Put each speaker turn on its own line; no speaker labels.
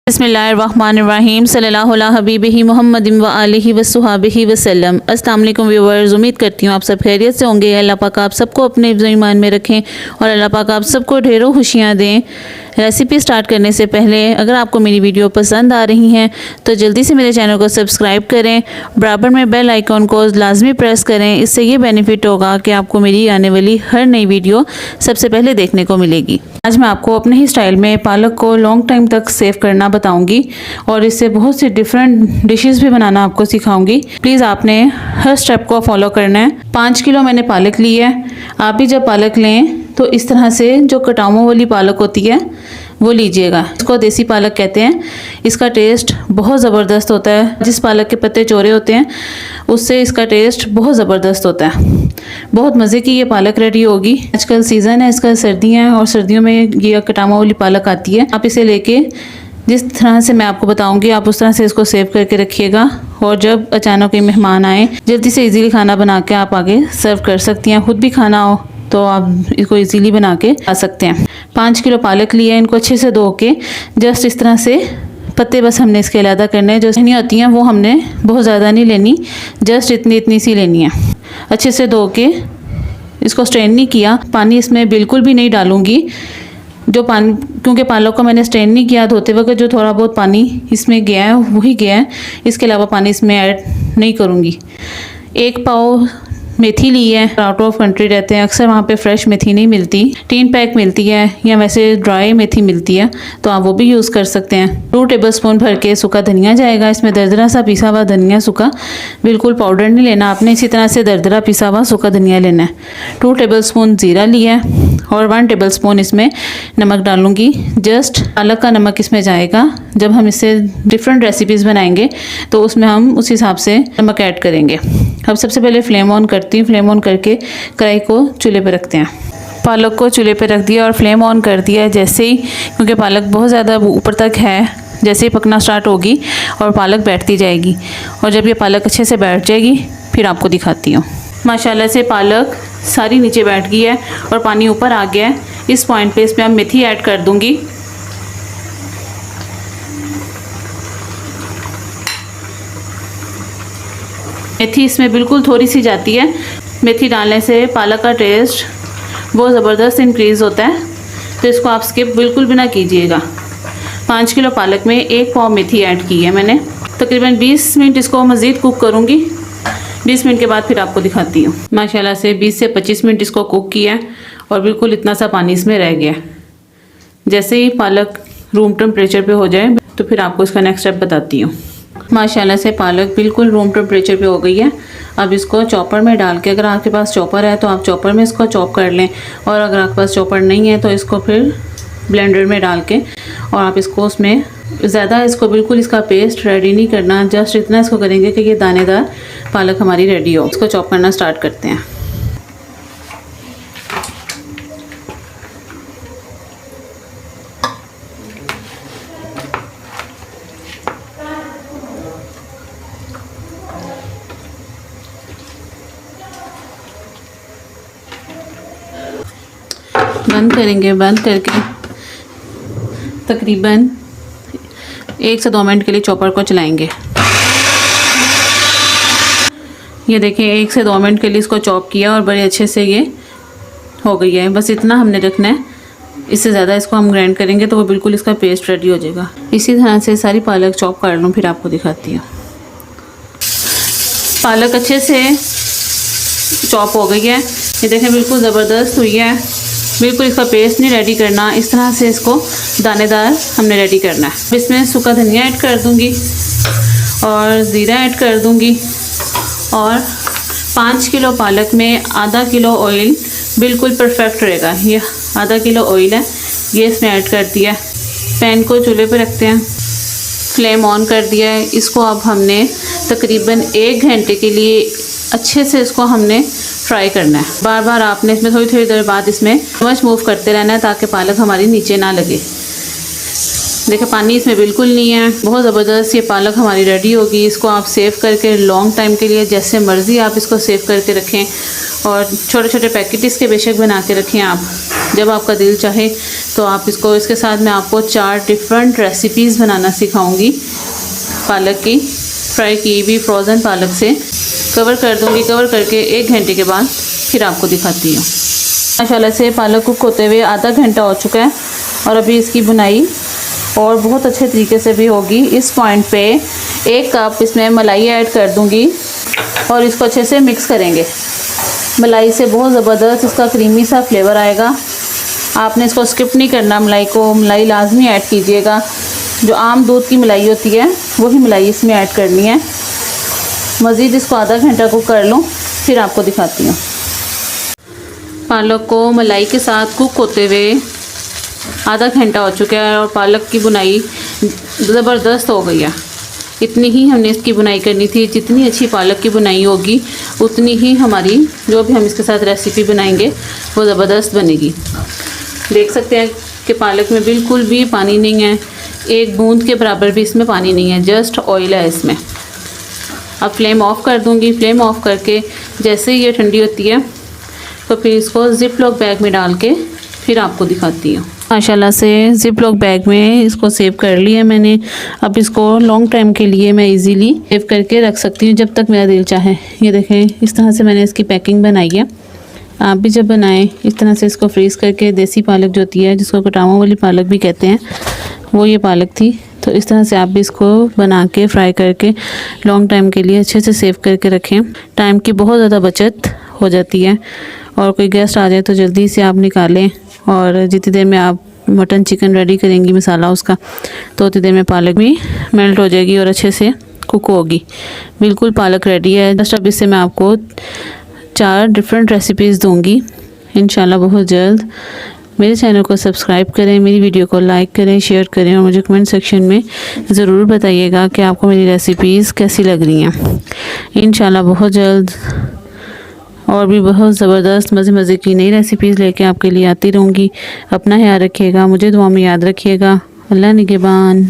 बिस्मिल्लाहिर्रहमानिर्रहीम सल्लल्लाहु अला हबीबिही मुहम्मदिन व आलिहि व सुहाबिही वसल्लम। अस्सलाम वालेकुम व्यूअर्स, उम्मीद करती हूँ आप सब खैरियत से होंगे। अल्लाह पाक आप सबको अपने हिफ्ज़ ईमान में रखें और अल्लाह पाक आप सबको ढेरों खुशियाँ दें। रेसिपी स्टार्ट करने से पहले अगर आपको मेरी वीडियो पसंद आ रही हैं तो जल्दी से मेरे चैनल को सब्सक्राइब करें, बराबर में बेल आइकॉन को लाजमी प्रेस करें। इससे ये बेनिफिट होगा कि आपको मेरी आने वाली हर नई वीडियो सबसे पहले देखने को मिलेगी। आज मैं आपको अपने ही स्टाइल में पालक को लॉन्ग टाइम तक सेव करना बताऊंगी और इससे बहुत सी डिफरेंट डिशेस भी बनाना आपको सिखाऊंगी। प्लीज़ आपने हर स्टेप को फॉलो करना है। 5 किलो मैंने पालक ली है। आप भी जब पालक लें तो इस तरह से जो कटावों वाली पालक होती है वो लीजिएगा। इसको देसी पालक कहते हैं। इसका टेस्ट बहुत ज़बरदस्त होता है। जिस पालक के पत्ते चौड़े होते हैं उससे इसका टेस्ट बहुत ज़बरदस्त होता है। बहुत मज़े की ये पालक रेडी होगी। आजकल सीज़न है इसका, सर्दियाँ हैं और सर्दियों में ये कटावा वाली पालक आती है। आप इसे लेके जिस तरह से मैं आपको बताऊंगी आप उस तरह से इसको सेव करके रखिएगा और जब अचानक कोई मेहमान आए जल्दी से इजीली खाना बना के आप आगे सर्व कर सकती हैं। खुद भी खाना हो तो आप इसको इजीली बना के खा सकते हैं। 5 किलो पालक लिए, इनको अच्छे से धो के जस्ट इस तरह से पत्ते बस हमने इसके अलग करने हैं। जो नहीं होती हैं वो हमने बहुत ज़्यादा नहीं लेनी, जस्ट इतनी सी लेनी है। अच्छे से धो के इसको स्ट्रेन नहीं किया, पानी इसमें बिल्कुल भी नहीं डालूंगी। जो पानी, क्योंकि पालक को मैंने स्ट्रेन नहीं किया धोते वक्त, जो थोड़ा बहुत पानी इसमें गया है वही गया है। इसके अलावा पानी इसमें ऐड नहीं करूँगी। 1 पाव मेथी ली है। आउट ऑफ कंट्री रहते हैं, अक्सर वहाँ पे फ्रेश मेथी नहीं मिलती, 3 पैक मिलती है या वैसे ड्राई मेथी मिलती है तो आप वो भी यूज़ कर सकते हैं। 2 टेबलस्पून भर के सूखा धनिया जाएगा। इसमें दरदरा सा पिसा हुआ धनिया, सूखा, बिल्कुल पाउडर नहीं लेना आपने, इसी तरह से दरदरा पिसा हुआ सूखा धनिया लेना है। 2 टेबलस्पून ज़ीरा लिया है और 1 टेबलस्पून इसमें नमक डालूंगी। जस्ट पालक का नमक इसमें जाएगा। जब हम इससे डिफरेंट रेसिपीज़ बनाएंगे तो उसमें हम उस हिसाब से नमक ऐड करेंगे। अब सबसे पहले फ्लेम ऑन करती हूँ। फ्लेम ऑन करके कढ़ाई को चूल्हे पर रखते हैं। पालक को चूल्हे पर रख दिया और फ्लेम ऑन कर दिया। जैसे ही, क्योंकि पालक बहुत ज़्यादा ऊपर तक है, जैसे ही पकना स्टार्ट होगी और पालक बैठती जाएगी और जब ये पालक अच्छे से बैठ जाएगी फिर आपको दिखाती हूँ। माशाल्लाह से पालक सारी नीचे बैठ गई है और पानी ऊपर आ गया है। इस पॉइंट पे इसमें हम मेथी ऐड कर दूँगी। मेथी इसमें बिल्कुल थोड़ी सी जाती है। मेथी डालने से पालक का टेस्ट बहुत ज़बरदस्त इंक्रीज़ होता है, तो इसको आप स्किप बिल्कुल भी ना कीजिएगा। 5 किलो पालक में 1 पाव मेथी ऐड की है मैंने। तकरीबन 20 मिनट इसको मज़ीद कुक करूँगी। 20 मिनट के बाद फिर आपको दिखाती हूँ। माशाल्लाह से 20 से 25 मिनट इसको कुक किया है और बिल्कुल इतना सा पानी इसमें रह गया। जैसे ही पालक रूम टेम्परेचर पे हो जाए तो फिर आपको इसका नेक्स्ट स्टेप बताती हूँ। माशाल्लाह से पालक बिल्कुल रूम टेम्परेचर पे हो गई है। अब इसको चॉपर में डाल के, अगर आपके पास चॉपर है तो आप चॉपर में इसको चॉप कर लें और अगर आपके पास चॉपर नहीं है तो इसको फिर ब्लेंडर में डाल के और आप इसको उसमें ज़्यादा इसको बिल्कुल इसका पेस्ट रेडी नहीं करना, जस्ट इतना इसको करेंगे कि ये दानेदार पालक हमारी रेडी हो। इसको चॉप करना स्टार्ट करते हैं। बंद करेंगे, बंद करके तकरीबन 1 से 2 मिनट के लिए चॉपर को चलाएंगे। ये देखें 1 से 2 मिनट के लिए इसको चॉप किया और बड़े अच्छे से ये हो गई है। बस इतना हमने रखना है, इससे ज़्यादा इसको हम ग्राइंड करेंगे तो वो बिल्कुल इसका पेस्ट रेडी हो जाएगा। इसी तरह से सारी पालक चॉप कर लूँ फिर आपको दिखाती हूँ। पालक अच्छे से चॉप हो गई है। ये देखें बिल्कुल ज़बरदस्त हुई है। बिल्कुल इसका पेस्ट नहीं रेडी करना, इस तरह से इसको दानेदार हमने रेडी करना है। इसमें सूखा धनिया ऐड कर दूंगी और ज़ीरा ऐड कर दूंगी और 5 किलो पालक में आधा किलो ऑयल बिल्कुल परफेक्ट रहेगा। ये आधा किलो ऑयल है, ये इसमें ऐड कर दिया। पैन को चूल्हे पे रखते हैं। फ्लेम ऑन कर दिया है। इसको अब हमने तकरीबन 1 घंटे के लिए अच्छे से इसको हमने फ्राई करना है। बार बार आपने इसमें थोड़ी देर बाद इसमें चम्मच मूव करते रहना है ताकि पालक हमारी नीचे ना लगे। देखिए पानी इसमें बिल्कुल नहीं है। बहुत ज़बरदस्त ये पालक हमारी रेडी होगी। इसको आप सेव करके लॉन्ग टाइम के लिए जैसे मर्ज़ी आप इसको सेव करके रखें और छोटे छोटे पैकेट इसके बेशक बना के रखें आप। जब आपका दिल चाहे तो आप इसको, इसके साथ मैं आपको 4 डिफरेंट रेसिपीज़ बनाना सिखाऊंगी पालक की, फ्राई की भी फ्रोज़न पालक से। कवर कर दूंगी, कवर करके 1 घंटे के बाद फिर आपको दिखाती हूँ। माशाल्लाह से पालक कुक होते हुए आधा घंटा हो चुका है और अभी इसकी बुनाई और बहुत अच्छे तरीके से भी होगी। इस पॉइंट पे 1 कप इसमें मलाई ऐड कर दूंगी और इसको अच्छे से मिक्स करेंगे। मलाई से बहुत ज़बरदस्त इसका क्रीमी सा फ्लेवर आएगा। आपने इसको स्किप नहीं करना, मलाई लाजमी ऐड कीजिएगा। जो आम दूध की मलाई होती है वही मलाई इसमें ऐड करनी है। मज़ीद इसको आधा घंटा कुक कर लूँ, फिर आपको दिखाती हूँ। पालक को मलाई के साथ कुक होते हुए आधा घंटा हो चुका है और पालक की बुनाई ज़बरदस्त हो गई है। इतनी ही हमने इसकी बुनाई करनी थी। जितनी अच्छी पालक की बुनाई होगी उतनी ही हमारी जो भी हम इसके साथ रेसिपी बनाएंगे वो ज़बरदस्त बनेगी। देख सकते हैं कि पालक में बिल्कुल भी पानी नहीं है, 1 बूंद के बराबर भी इसमें पानी नहीं है, जस्ट ऑयल है इसमें। अब फ्लेम ऑफ़ कर दूँगी। फ्लेम ऑफ़ करके जैसे ही ये ठंडी होती है तो फिर इसको ज़िप लॉक बैग में डाल के फिर आपको दिखाती हूँ। माशाल्लाह से ज़िप लॉक बैग में इसको सेव कर लिया मैंने। अब इसको लॉन्ग टाइम के लिए मैं इजीली सेव करके रख सकती हूँ जब तक मेरा दिल चाहे। ये देखें, इस तरह से मैंने इसकी पैकिंग बनाई है। आप भी जब बनाएं इस तरह से इसको फ्रीज़ करके, देसी पालक जो होती है जिसको कटावों वाली पालक भी कहते हैं, वो ये पालक थी। तो इस तरह से आप भी इसको बना के फ्राई करके लॉन्ग टाइम के लिए अच्छे से सेव करके रखें। टाइम की बहुत ज़्यादा बचत हो जाती है और कोई गेस्ट आ जाए तो जल्दी से आप निकालें और जितनी देर में आप मटन चिकन रेडी करेंगी मसाला उसका, तो उतनी देर में पालक भी मेल्ट हो जाएगी और अच्छे से कुक होगी। बिल्कुल पालक रेडी है। जस्ट अब इससे मैं आपको 4 डिफरेंट रेसिपीज़ दूंगी इंशाल्लाह बहुत जल्द। मेरे चैनल को सब्सक्राइब करें, मेरी वीडियो को लाइक करें, शेयर करें और मुझे कमेंट सेक्शन में ज़रूर बताइएगा कि आपको मेरी रेसिपीज़ कैसी लग रही हैं। इंशाल्लाह बहुत जल्द और भी बहुत ज़बरदस्त मज़े की नई रेसिपीज़ लेके आपके लिए आती रहूँगी। अपना ख्याल रखिएगा, मुझे दुआ में याद रखिएगा। अल्लाह निगहबान।